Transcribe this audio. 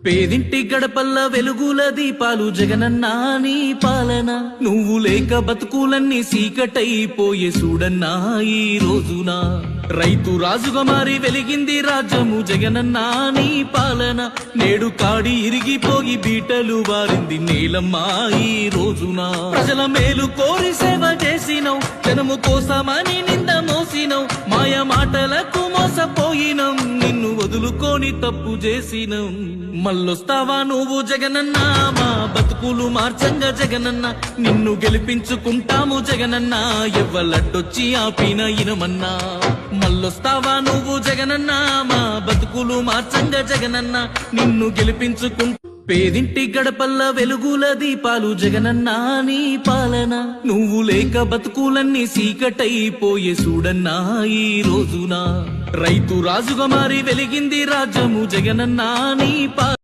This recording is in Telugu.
పేదింటి గడపల్ల వెలుగుల దీపాలు జగనన్నా నీ పాలన, నువ్వు లేక బతుకులన్నీ సీకటైపోయే చూడన్నా ఈ రోజున. రైతు రాజుగా మారి వెలిగింది రాజ్యము జగనన్నా నీ పాలన, నేడు కాడి ఇరిగిపోయి బీటలు వారింది నేలమ్మా ఈ రోజున. ప్రజల మేలు కోరి సేవ చేసినవు, జనము కోసమని నింద మోసినవు, మాయ మాటలకు మోసపోయినం, నిన్ను వదులుకొని తప్పు చేసినం. మళ్ళొస్తావా నువ్వు జగనన్నా, మా బతుకులు మార్చంగా జగనన్నా, నిన్ను గెలిపించుకుంటాము జగనన్నా, ఎవ్వలడ్డొచ్చి ఆపిన ఇనమన్నా. మళ్ళొస్తావా నువ్వు జగనన్నా, మా బతుకులు మార్చంగా జగనన్నా, నిన్ను గెలిపించుకుంటా. పేదింటి గడపల్ల వెలుగుల దీపాలు జగనన్నా నీ పాలన, నువ్వు లేక బతుకులన్నీ సీకటైపోయే చూడన్నా ఈ రోజున. రైతు రాజుగా మారి వెలిగింది రాజ్యము జగనన్నా నీ పాలన.